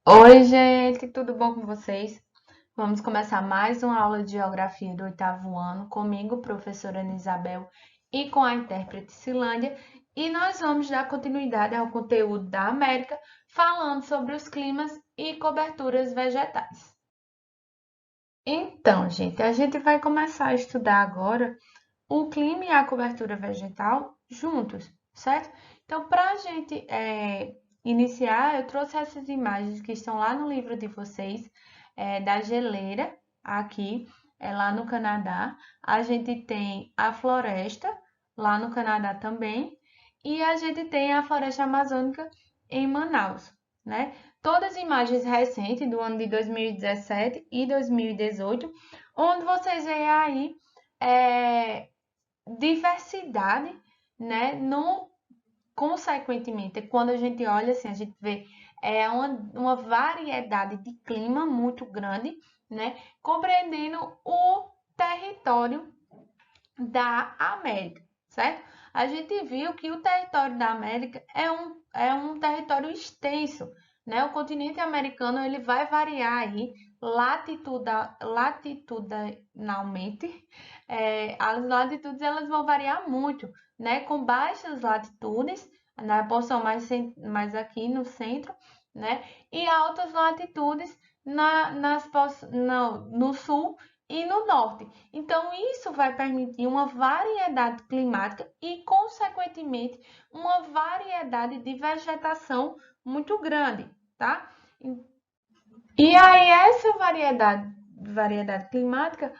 Oi, gente, tudo bom com vocês? Vamos começar mais uma aula de geografia do oitavo ano comigo, professora Ana Isabel, e com a intérprete Cilândia, e nós vamos dar continuidade ao conteúdo da América, falando sobre os climas e coberturas vegetais. Então, gente, a gente vai começar a estudar agora o clima e a cobertura vegetal juntos, certo? Então, para a gente iniciar, eu trouxe essas imagens que estão lá no livro de vocês, da geleira, aqui, lá no Canadá. A gente tem a floresta, lá no Canadá também, e a gente tem a floresta amazônica em Manaus, né? Todas imagens recentes do ano de 2017 e 2018, onde vocês veem aí é, diversidade, né? No, consequentemente, quando a gente olha assim, a gente vê uma variedade de clima muito grande, né? Compreendendo o território da América, certo? A gente viu que o território da América é um território extenso, né? O continente americano ele vai variar aí latitudinalmente. As latitudes elas vão variar muito, né? Com baixas latitudes, na porção mais aqui no centro, né? E altas latitudes no sul e no norte. Então, isso vai permitir uma variedade climática e, consequentemente, uma variedade de vegetação muito grande, tá? E aí, essa variedade climática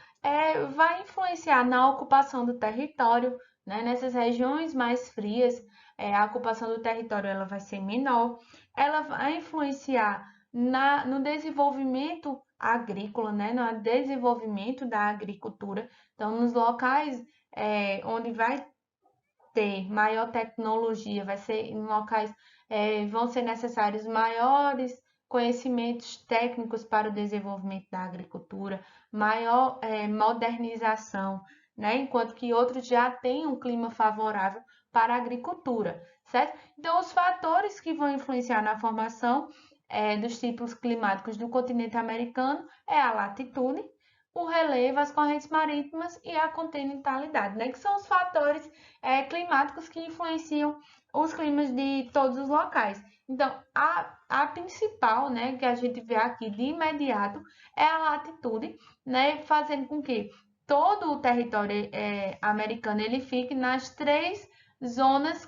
vai influenciar na ocupação do território, né? Nessas regiões mais frias, a ocupação do território ela vai ser menor, ela vai influenciar no desenvolvimento agrícola, né? No desenvolvimento da agricultura. Então, nos locais onde vai ter maior tecnologia, vai ser em locais, vão ser necessários maiores conhecimentos técnicos para o desenvolvimento da agricultura, maior modernização, né? Enquanto que outros já têm um clima favorável para a agricultura, certo? Então, os fatores que vão influenciar na formação dos tipos climáticos do continente americano é a latitude, o relevo, as correntes marítimas e a continentalidade, né? Que são os fatores climáticos que influenciam os climas de todos os locais. Então, a principal, né, que a gente vê aqui de imediato é a latitude, né, fazendo com que todo o território americano ele fique nas três zonas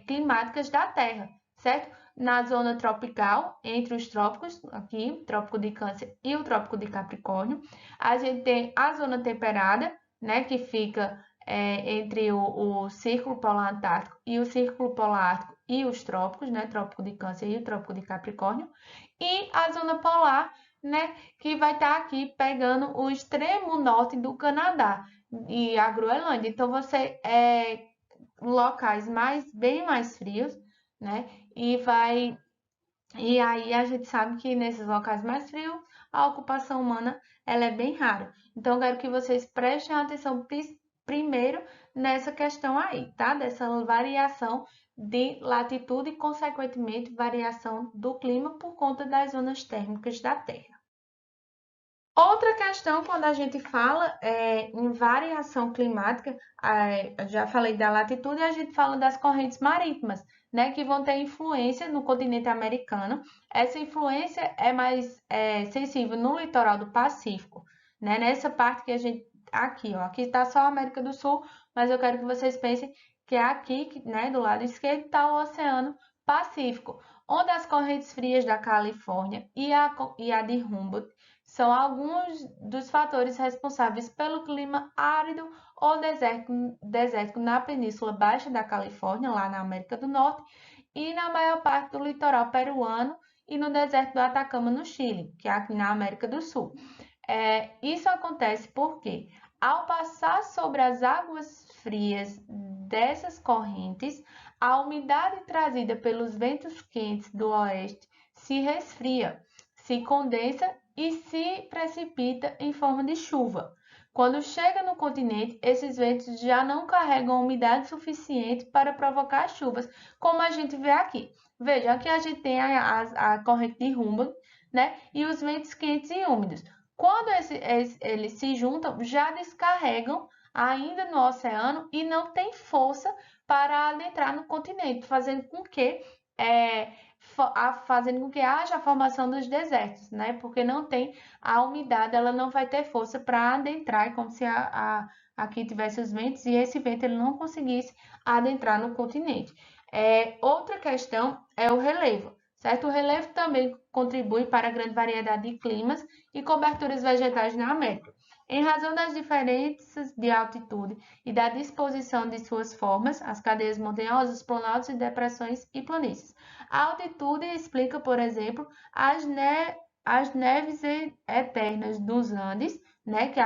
climáticas da Terra, certo? Na zona tropical, entre os trópicos, aqui, Trópico de Câncer e o Trópico de Capricórnio. A gente tem a zona temperada, né, que fica entre o Círculo Polar Antártico e o Círculo Polar Ártico e os trópicos, né, Trópico de Câncer e o Trópico de Capricórnio. E a zona polar, né, que vai estar aqui pegando o extremo norte do Canadá e a Groenlândia. Então, você locais bem mais frios, né? E vai e aí a gente sabe que nesses locais mais frios a ocupação humana ela é bem rara. Então eu quero que vocês prestem atenção primeiro nessa questão aí, tá? Dessa variação de latitude e consequentemente variação do clima por conta das zonas térmicas da Terra. Outra questão, quando a gente fala em variação climática, eu já falei da latitude e a gente fala das correntes marítimas, né, que vão ter influência no continente americano. Essa influência é mais sensível no litoral do Pacífico, né, nessa parte que a gente, aqui, ó, aqui está só a América do Sul, mas eu quero que vocês pensem que é aqui, né, do lado esquerdo, está o Oceano Pacífico, onde as correntes frias da Califórnia e a de Humboldt são alguns dos fatores responsáveis pelo clima árido ou desértico na Península Baixa da Califórnia, lá na América do Norte, e na maior parte do litoral peruano e no deserto do Atacama, no Chile, que é aqui na América do Sul. Isso acontece porque, ao passar sobre as águas frias dessas correntes, a umidade trazida pelos ventos quentes do oeste se resfria, se condensa e se precipita em forma de chuva. Quando chega no continente, esses ventos já não carregam umidade suficiente para provocar chuvas, como a gente vê aqui. Veja, aqui a gente tem a corrente de Humboldt, né? E os ventos quentes e úmidos. Quando eles se juntam, já descarregam ainda no oceano e não tem força para adentrar no continente, fazendo com que haja a formação dos desertos, né? Porque não tem a umidade, ela não vai ter força para adentrar, é como se aqui tivesse os ventos e esse vento ele não conseguisse adentrar no continente. Outra questão é o relevo, certo? O relevo também contribui para a grande variedade de climas e coberturas vegetais na América. Em razão das diferenças de altitude e da disposição de suas formas, as cadeias montanhosas, planaltos e depressões e planícies. A altitude explica, por exemplo, as neves eternas dos Andes, né, que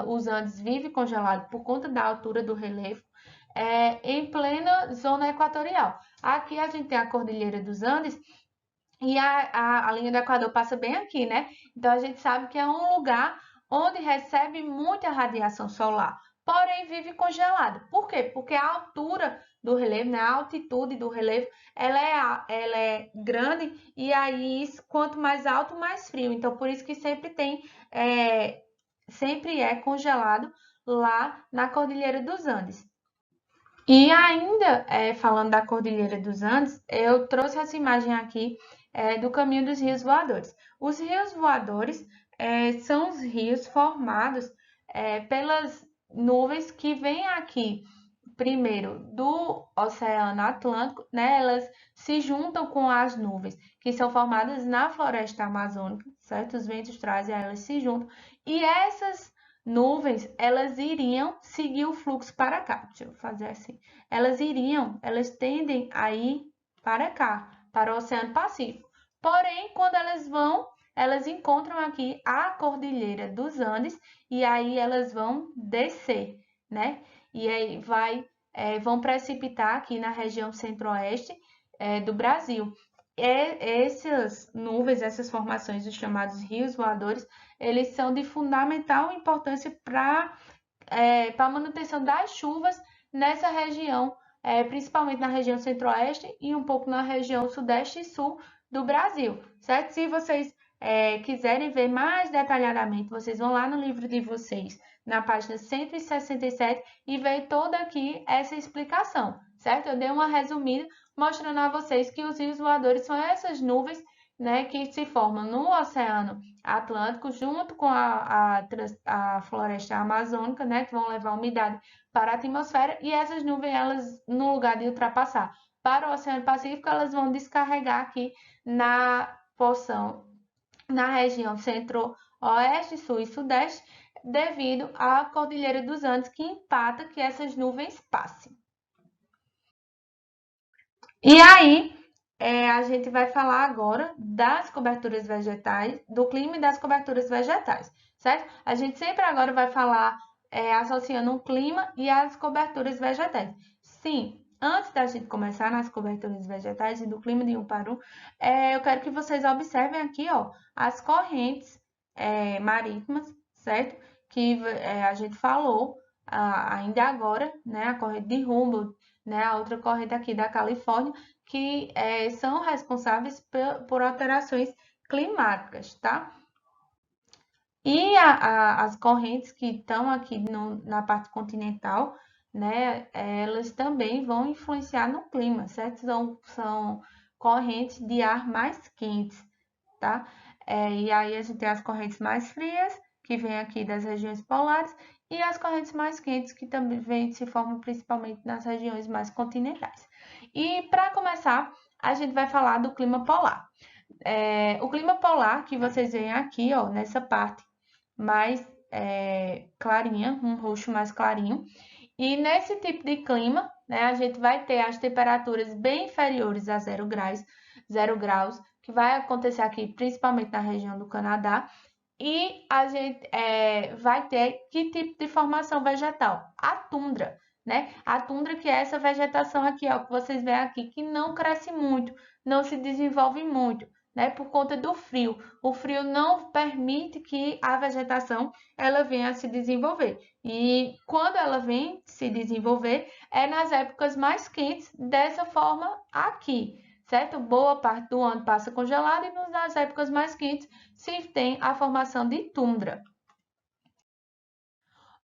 os Andes vivem congelados por conta da altura do relevo, em plena zona equatorial. Aqui a gente tem a Cordilheira dos Andes e a linha do Equador passa bem aqui, né? Então a gente sabe que é um lugar onde recebe muita radiação solar, porém vive congelado. Por quê? Porque a altura do relevo, né, a altitude do relevo, ela é grande e aí quanto mais alto, mais frio. Então por isso que sempre é congelado lá na Cordilheira dos Andes. E ainda, falando da Cordilheira dos Andes, eu trouxe essa imagem aqui do caminho dos rios voadores. Os rios voadores são os rios formados pelas nuvens que vêm aqui, primeiro, do Oceano Atlântico, né? Elas se juntam com as nuvens que são formadas na floresta amazônica, certo? Os ventos trazem, elas se juntam. E essas nuvens, elas iriam seguir o fluxo para cá. Deixa eu fazer assim. Elas tendem a ir para cá, para o Oceano Pacífico. Porém, quando elas encontram aqui a Cordilheira dos Andes e aí elas vão descer, né? E aí vão precipitar aqui na região centro-oeste do Brasil. Essas nuvens, essas formações, os chamados rios voadores, eles são de fundamental importância para a manutenção das chuvas nessa região, principalmente na região centro-oeste e um pouco na região sudeste e sul do Brasil, certo? Se vocês quiserem ver mais detalhadamente, vocês vão lá no livro de vocês, na página 167, e ver toda aqui essa explicação, certo? Eu dei uma resumida mostrando a vocês que os rios voadores são essas nuvens, né, que se formam no Oceano Atlântico, junto com a floresta amazônica, né, que vão levar umidade para a atmosfera, e essas nuvens, elas, no lugar de ultrapassar para o Oceano Pacífico, elas vão descarregar aqui na porção, na região centro-oeste, sul e sudeste, devido à Cordilheira dos Andes, que empata que essas nuvens passem. E aí, a gente vai falar agora das coberturas vegetais, do clima e das coberturas vegetais, certo? A gente sempre agora vai falar associando o clima e as coberturas vegetais. Sim, antes da gente começar nas coberturas vegetais e do clima de um para um, eu quero que vocês observem aqui, ó, as correntes marítimas, certo? Que a gente falou ainda agora, né? A corrente de Humboldt, né? A outra corrente aqui da Califórnia, que são responsáveis por alterações climáticas, tá? E as correntes que estão aqui na parte continental, né, elas também vão influenciar no clima, certo? São correntes de ar mais quentes, tá? E aí a gente tem as correntes mais frias, que vêm aqui das regiões polares, e as correntes mais quentes, que também se formam principalmente nas regiões mais continentais. E para começar, a gente vai falar do clima polar. O clima polar, que vocês veem aqui, ó, nessa parte mais clarinha, um roxo mais clarinho. E nesse tipo de clima, né, a gente vai ter as temperaturas bem inferiores a 0 graus, que vai acontecer aqui principalmente na região do Canadá. E a gente vai ter que tipo de formação vegetal? A tundra, né? A tundra, que é essa vegetação aqui, ó, que vocês veem aqui, que não cresce muito, não se desenvolve muito, né? Por conta do frio. O frio não permite que a vegetação ela venha a se desenvolver. E quando ela vem se desenvolver, é nas épocas mais quentes, dessa forma aqui, certo? Boa parte do ano passa congelado e nas épocas mais quentes se tem a formação de tundra.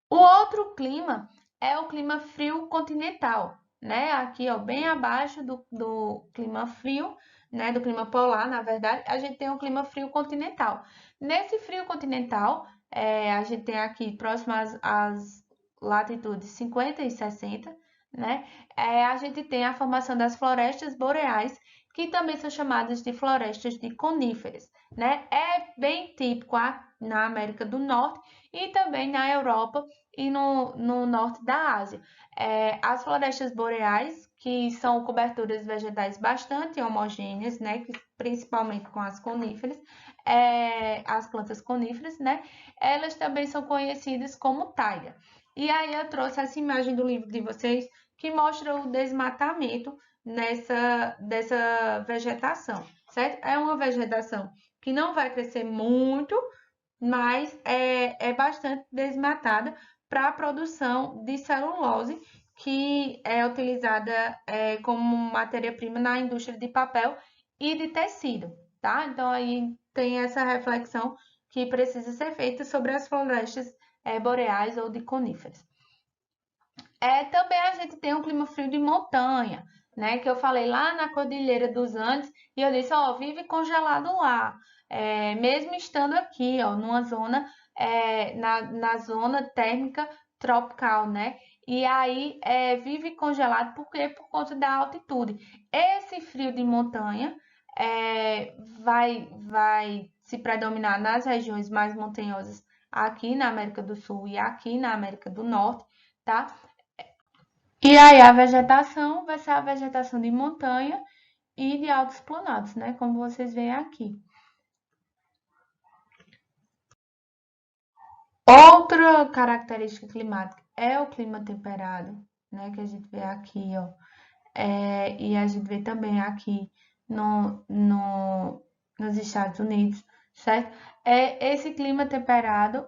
O outro clima é o clima frio continental, né? Aqui, ó, bem abaixo do clima frio, né? Do clima polar, na verdade, a gente tem o clima frio continental. Nesse frio continental, a gente tem aqui próximo às latitudes 50 e 60, né? A gente tem a formação das florestas boreais, que também são chamadas de florestas de coníferas, né? É bem típico na América do Norte e também na Europa e no norte da Ásia. As florestas boreais, que são coberturas vegetais bastante homogêneas, né, principalmente com as coníferas, as plantas coníferas, né, elas também são conhecidas como taiga. E aí eu trouxe essa imagem do livro de vocês que mostra o desmatamento dessa vegetação, certo? É uma vegetação que não vai crescer muito, mas é bastante desmatada para a produção de celulose, que é utilizada como matéria-prima na indústria de papel e de tecido, tá? Então, aí tem essa reflexão que precisa ser feita sobre as florestas boreais ou de coníferas. Também a gente tem um clima frio de montanha, né? Que eu falei lá na Cordilheira dos Andes, e eu disse, ó, vive congelado lá. Mesmo estando aqui, ó, numa zona, na zona térmica tropical, né? E aí vive congelado por conta da altitude. Esse frio de montanha vai se predominar nas regiões mais montanhosas aqui na América do Sul e aqui na América do Norte, tá? E aí a vegetação vai ser a vegetação de montanha e de altos planados, né? Como vocês veem aqui. Outra característica climática é o clima temperado, né? Que a gente vê aqui, ó. E a gente vê também aqui nos Estados Unidos, certo? Esse clima temperado,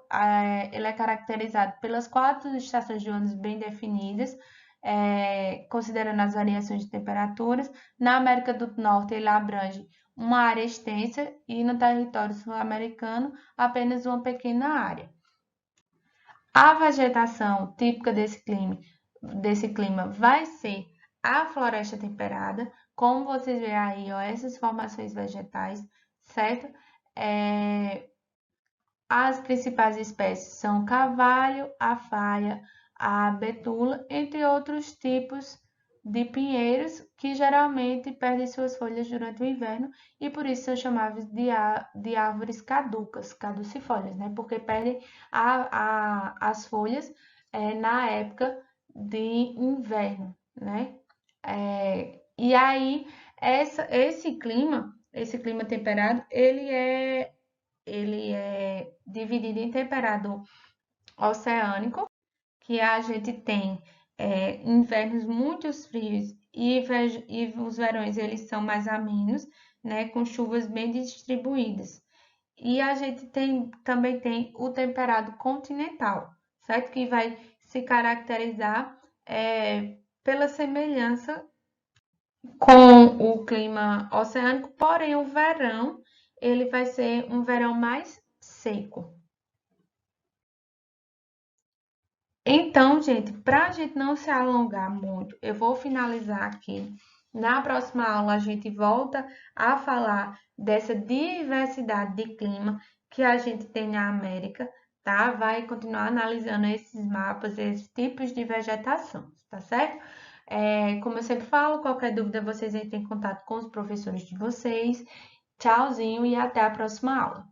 ele é caracterizado pelas 4 estações de anos bem definidas, considerando as variações de temperaturas. Na América do Norte, ele abrange uma área extensa e no território sul-americano, apenas uma pequena área. A vegetação típica desse clima vai ser a floresta temperada, como vocês veem aí, ó, essas formações vegetais, certo? As principais espécies são o carvalho, a faia, a betula, entre outros tipos de pinheiros que geralmente perdem suas folhas durante o inverno e por isso são chamadas de árvores caducas, caducifólias, né? Porque perdem as folhas na época de inverno, né? E aí esse clima temperado, ele é dividido em temperado oceânico, que a gente tem invernos muito frios e os verões eles são mais amenos, né, com chuvas bem distribuídas. E a gente também tem o temperado continental, certo? Que vai se caracterizar pela semelhança com o clima oceânico, porém o verão ele vai ser um verão mais seco. Então, gente, para a gente não se alongar muito, eu vou finalizar aqui. Na próxima aula, a gente volta a falar dessa diversidade de clima que a gente tem na América, tá? Vai continuar analisando esses mapas, esses tipos de vegetação, tá certo? Como eu sempre falo, qualquer dúvida vocês entrem em contato com os professores de vocês. Tchauzinho e até a próxima aula.